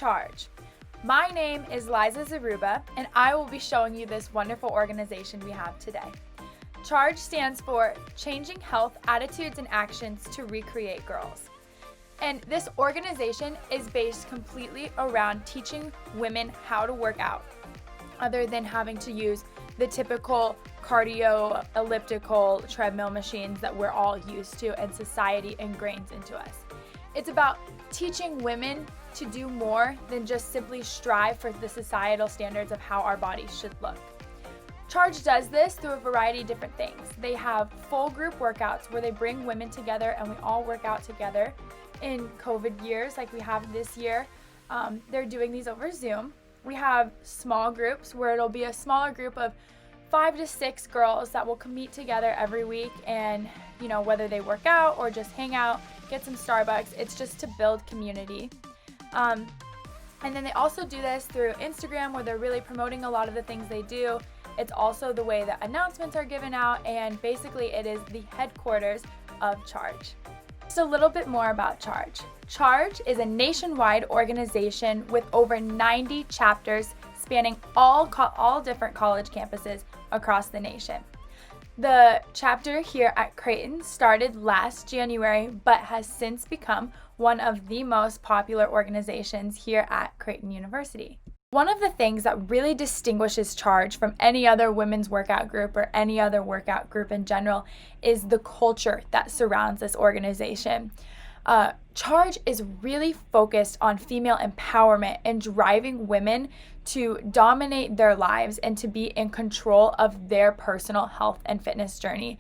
CHAARG. My name is Liza Zaruba, and I will be showing you this wonderful organization we have today. CHAARG stands for Changing Health Attitudes and Actions to Recreate Girls. And this organization is based completely around teaching women how to work out, other than having to use the typical cardio, elliptical, treadmill machines that we're all used to and society ingrains into us. It's about teaching women to do more than just simply strive for the societal standards of how our bodies should look. CHAARG does this through a variety of different things. They have full group workouts where they bring women together and we all work out together. In COVID years, like we have this year, they're doing these over Zoom. We have small groups where it'll be a smaller group of 5 to 6 girls that will meet together every week, and whether they work out or just hang out, get some Starbucks, it's just to build community. And then they also do this through Instagram where they're really promoting a lot of the things they do. It's also the way that announcements are given out, and basically it is the headquarters of CHAARG. Just a little bit more about CHAARG. CHAARG is a nationwide organization with over 90 chapters spanning all different college campuses across the nation. The chapter here at Creighton started last January, but has since become one of the most popular organizations here at Creighton University. One of the things that really distinguishes CHAARG from any other women's workout group or any other workout group in general is the culture that surrounds this organization. CHAARG is really focused on female empowerment and driving women to dominate their lives and to be in control of their personal health and fitness journey.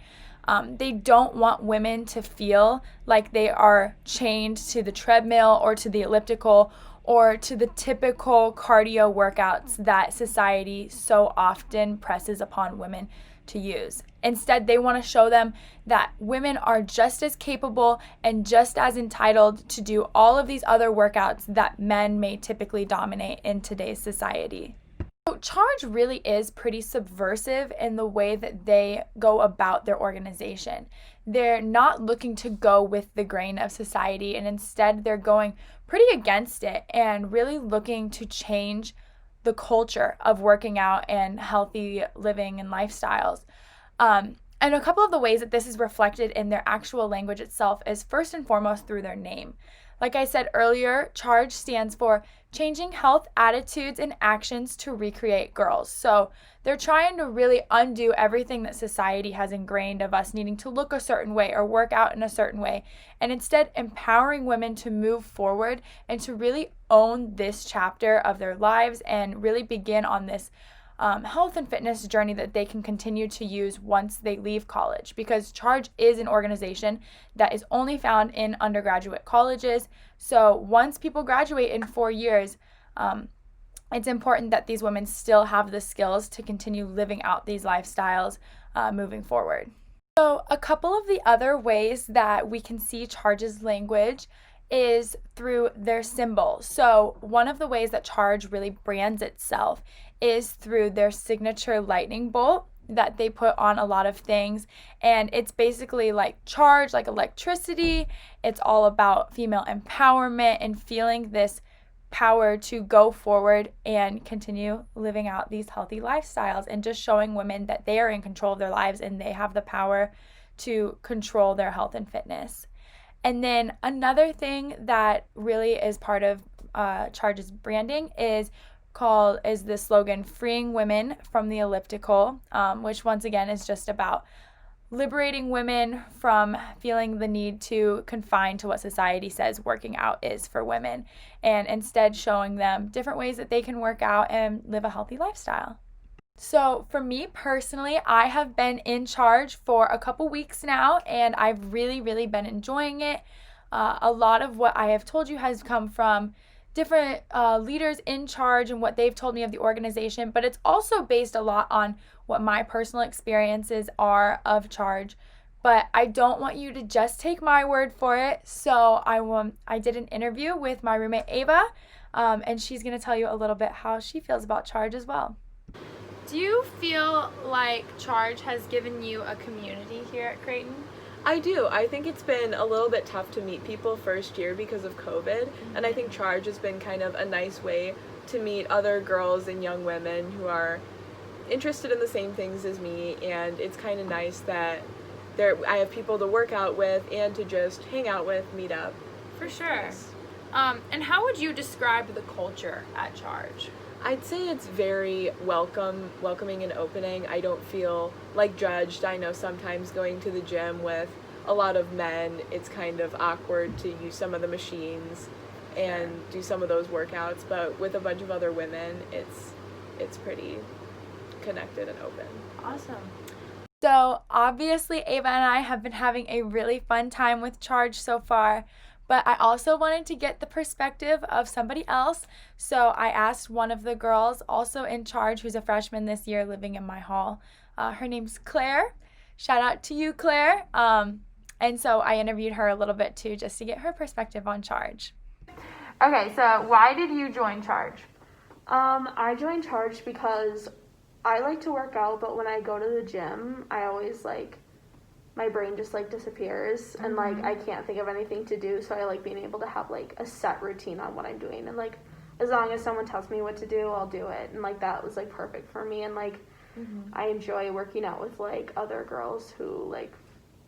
They don't want women to feel like they are chained to the treadmill or to the elliptical or to the typical cardio workouts that society so often presses upon women to use. Instead, they want to show them that women are just as capable and just as entitled to do all of these other workouts that men may typically dominate in today's society. So CHAARG really is pretty subversive in the way that they go about their organization. They're not looking to go with the grain of society, and instead they're going pretty against it and really looking to change the culture of working out and healthy living and lifestyles. And a couple of the ways that this is reflected in their actual language itself is first and foremost through their name. Like I said earlier, CHAARG stands for Changing Health Attitudes and Actions to Recreate Girls. So they're trying to really undo everything that society has ingrained of us needing to look a certain way or work out in a certain way, and instead empowering women to move forward and to really own this chapter of their lives and really begin on this health and fitness journey that they can continue to use once they leave college, because CHAARG is an organization that is only found in undergraduate colleges. So once people graduate in 4 years, it's important that these women still have the skills to continue living out these lifestyles moving forward. So a couple of the other ways that we can see CHAARG's language is through their symbol. So one of the ways that CHAARG really brands itself is through their signature lightning bolt that they put on a lot of things, and it's basically like charge, like electricity. It's all about female empowerment and feeling this power to go forward and continue living out these healthy lifestyles, and just showing women that they are in control of their lives and they have the power to control their health and fitness. And then another thing that really is part of CHAARG's branding is the slogan "Freeing Women from the Elliptical," which once again is just about liberating women from feeling the need to confine to what society says working out is for women, and instead showing them different ways that they can work out and live a healthy lifestyle. So for me personally, I have been in CHAARG for a couple weeks now, and I've really been enjoying it. A lot of what I have told you has come from different leaders in CHAARG and what they've told me of the organization, but it's also based a lot on what my personal experiences are of CHAARG. But I don't want you to just take my word for it, so I did an interview with my roommate Ava, and she's going to tell you a little bit how she feels about CHAARG as well. Do you feel like CHAARG has given you a community here at Creighton? I do. I think it's been a little bit tough to meet people first year because of COVID, and I think CHAARG has been kind of a nice way to meet other girls and young women who are interested in the same things as me, and it's kind of nice that I have people to work out with and to just hang out with, meet up. For sure. And how would you describe the culture at CHAARG? I'd say it's very welcoming and opening. I don't feel like judged. I know sometimes going to the gym with a lot of men, it's kind of awkward to use some of the machines and do some of those workouts, but with a bunch of other women, it's pretty connected and open. Awesome. So obviously Ava and I have been having a really fun time with CHAARG so far, but I also wanted to get the perspective of somebody else. So I asked one of the girls also in CHAARG who's a freshman this year living in my hall. Her name's Claire. Shout out to you, Claire. And so I interviewed her a little bit too just to get her perspective on CHAARG. Okay, so why did you join CHAARG? I joined CHAARG because I like to work out, but when I go to the gym, I always my brain just disappears and I can't think of anything to do, so I like being able to have a set routine on what I'm doing, and as long as someone tells me what to do, I'll do it, and that was perfect for me, and I enjoy working out with other girls who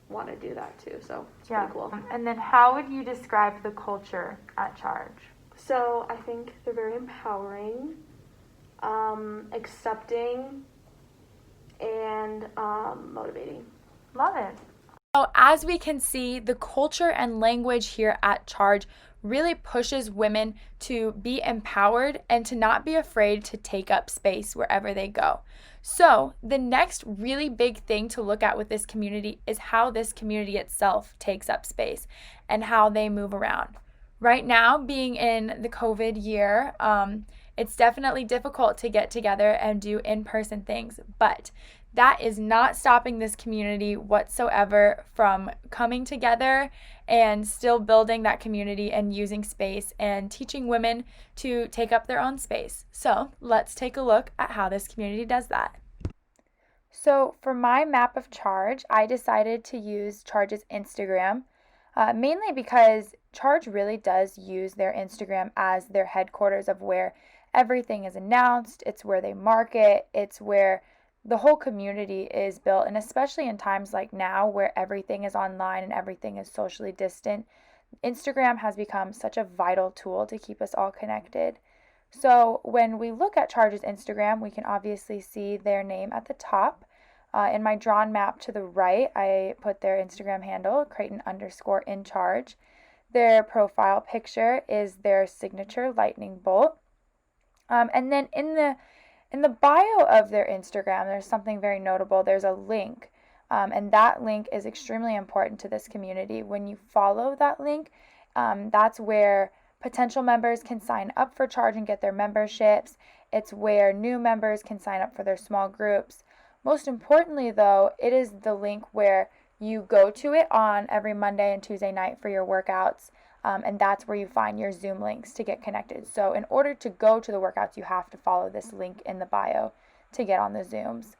want to do that too, so it's pretty cool. And then how would you describe the culture at CHAARG? So I think they're very empowering, accepting, and motivating. Love it. So as we can see, the culture and language here at CHAARG really pushes women to be empowered and to not be afraid to take up space wherever they go. So the next really big thing to look at with this community is how this community itself takes up space and how they move around. Right now, being in the COVID year, it's definitely difficult to get together and do in-person things, but that is not stopping this community whatsoever from coming together and still building that community and using space and teaching women to take up their own space. So let's take a look at how this community does that. So for my map of CHAARG, I decided to use CHAARG's Instagram, mainly because CHAARG really does use their Instagram as their headquarters of where everything is announced. It's where they market. It's where the whole community is built, and especially in times like now where everything is online and everything is socially distant, Instagram has become such a vital tool to keep us all connected. So when we look at CHAARG's Instagram, we can obviously see their name at the top. In my drawn map to the right, I put their Instagram handle, Creighton_in_charge. Their profile picture is their signature lightning bolt. And then in the bio of their Instagram, there's something very notable. There's a link, and that link is extremely important to this community. When you follow that link, that's where potential members can sign up for CHAARG and get their memberships. It's where new members can sign up for their small groups. Most importantly, though, it is the link where you go to it on every Monday and Tuesday night for your workouts. And that's where you find your Zoom links to get connected. So in order to go to the workouts, you have to follow this link in the bio to get on the Zooms.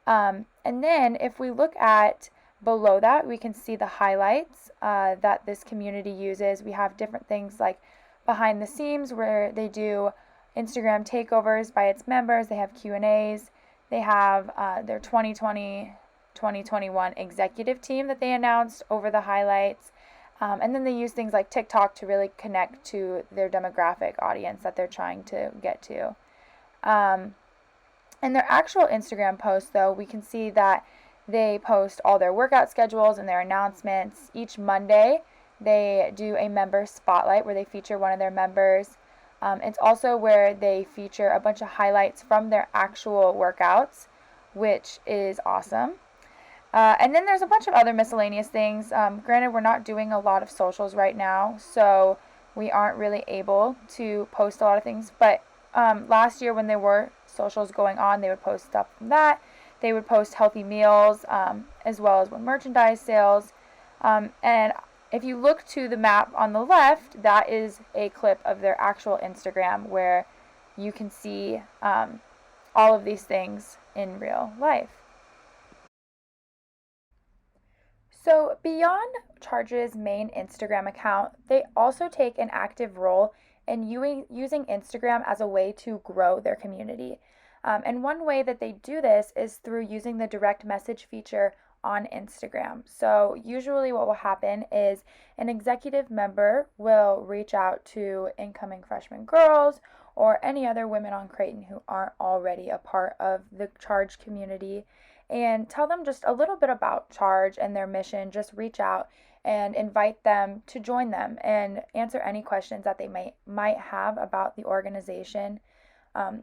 And then if we look at below that, we can see the highlights that this community uses. We have different things like behind the scenes where they do Instagram takeovers by its members. They have Q&As. They have their 2020-2021 executive team that they announced over the highlights. And then they use things like TikTok to really connect to their demographic audience that they're trying to get to. In their actual Instagram posts, though, we can see that they post all their workout schedules and their announcements. Each Monday, they do a member spotlight where they feature one of their members. It's also where they feature a bunch of highlights from their actual workouts, which is awesome. And then there's a bunch of other miscellaneous things. Granted, we're not doing a lot of socials right now, so we aren't really able to post a lot of things. But last year when there were socials going on, they would post stuff from that. They would post healthy meals, as well as merchandise sales. And if you look to the map on the left, that is a clip of their actual Instagram where you can see all of these things in real life. So, beyond CHAARG's main Instagram account, they also take an active role in using Instagram as a way to grow their community. And one way that they do this is through using the direct message feature on Instagram. So, usually, what will happen is an executive member will reach out to incoming freshman girls or any other women on Creighton who aren't already a part of the CHAARG community and tell them just a little bit about CHAARG and their mission. Just reach out and invite them to join them and answer any questions that they might have about the organization.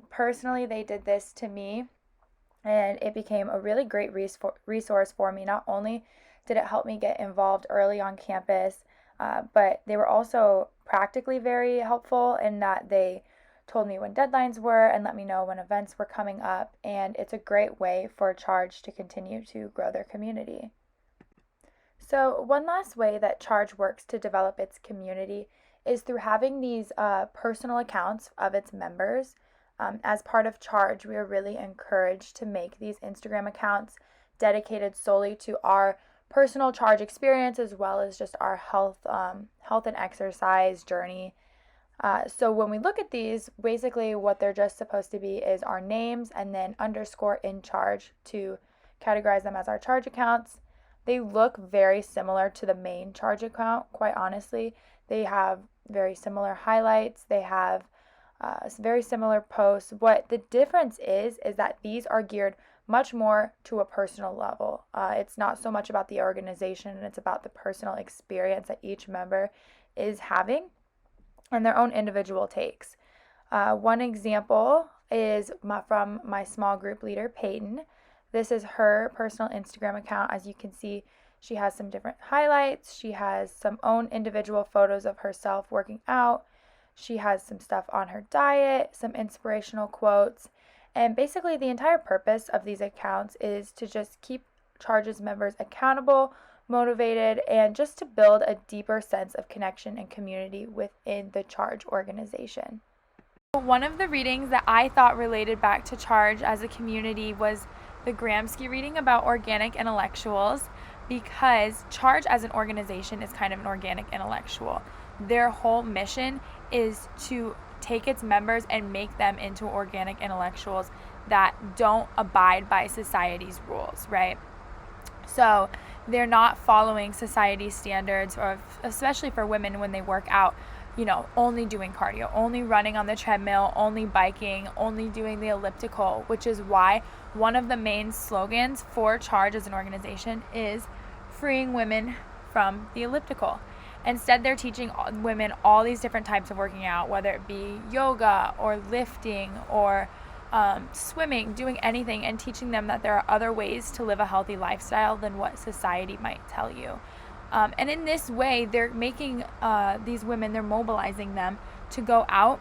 Personally, they did this to me, and it became a really great resource for me. Not only did it help me get involved early on campus, but they were also practically very helpful in that they told me when deadlines were and let me know when events were coming up, and it's a great way for CHAARG to continue to grow their community. So one last way that CHAARG works to develop its community is through having these personal accounts of its members. As part of CHAARG, we are really encouraged to make these Instagram accounts dedicated solely to our personal CHAARG experience as well as just our health and exercise journey. So when we look at these, basically what they're just supposed to be is our names and then underscore in CHAARG to categorize them as our CHAARG accounts. They look very similar to the main CHAARG account, quite honestly. They have very similar highlights. They have very similar posts. What the difference is that these are geared much more to a personal level. It's not so much about the organization, and it's about the personal experience that each member is having and their own individual takes. One example is from my small group leader, Peyton. This is her personal Instagram account. As you can see, she has some different highlights. She has some own individual photos of herself working out. She has some stuff on her diet, some inspirational quotes. And basically the entire purpose of these accounts is to just keep CHAARG's members accountable, motivated, and just to build a deeper sense of connection and community within the CHAARG organization. One of the readings that I thought related back to CHAARG as a community was the Gramsci reading about organic intellectuals, because CHAARG as an organization is kind of an organic intellectual. Their whole mission is to take its members and make them into organic intellectuals that don't abide by society's rules, right? So they're not following society standards, or especially for women when they work out, only doing cardio, only running on the treadmill, only biking, only doing the elliptical, which is why one of the main slogans for CHAARG as an organization is freeing women from the elliptical. Instead, they're teaching women all these different types of working out, whether it be yoga or lifting or swimming, doing anything, and teaching them that there are other ways to live a healthy lifestyle than what society might tell you. And in this way, they're making these women, they're mobilizing them to go out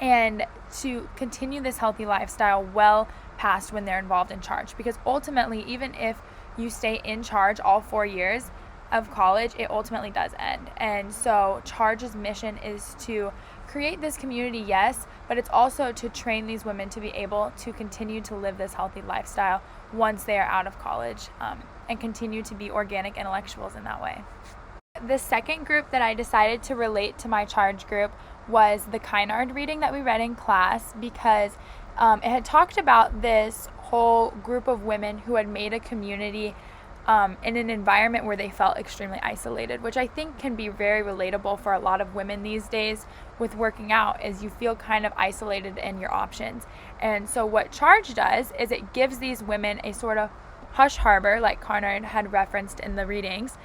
and to continue this healthy lifestyle well past when they're involved in CHAARG. Because ultimately, even if you stay in CHAARG all 4 years of college, it ultimately does end. And so CHAARG's mission is to create this community, yes, but it's also to train these women to be able to continue to live this healthy lifestyle once they are out of college, and continue to be organic intellectuals in that way. The second group that I decided to relate to my CHAARG group was the Creighton reading that we read in class, because it had talked about this whole group of women who had made a community in an environment where they felt extremely isolated, which I think can be very relatable for a lot of women these days with working out, is you feel kind of isolated in your options. And so what CHAARG does is it gives these women a sort of hush harbor, like Creighton had referenced in the readings,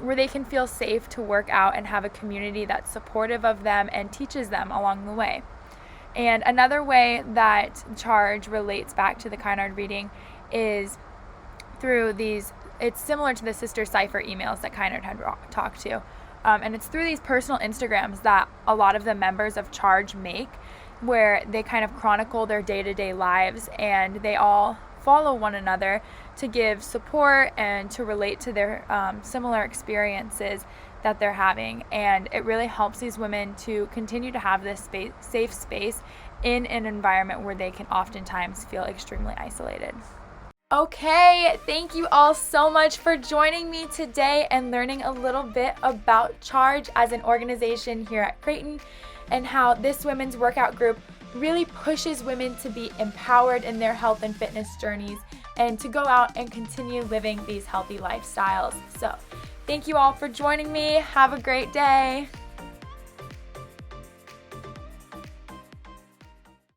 where they can feel safe to work out and have a community that's supportive of them and teaches them along the way. And another way that CHAARG relates back to the Creighton reading is through these, it's similar to the Sister Cipher emails that Creighton had talked to. And it's through these personal Instagrams that a lot of the members of CHAARG make, where they kind of chronicle their day-to-day lives, and they all follow one another to give support and to relate to their similar experiences that they're having. And it really helps these women to continue to have this safe space in an environment where they can oftentimes feel extremely isolated. Okay, thank you all so much for joining me today and learning a little bit about CHAARG as an organization here at Creighton and how this women's workout group really pushes women to be empowered in their health and fitness journeys and to go out and continue living these healthy lifestyles. So, thank you all for joining me. Have a great day.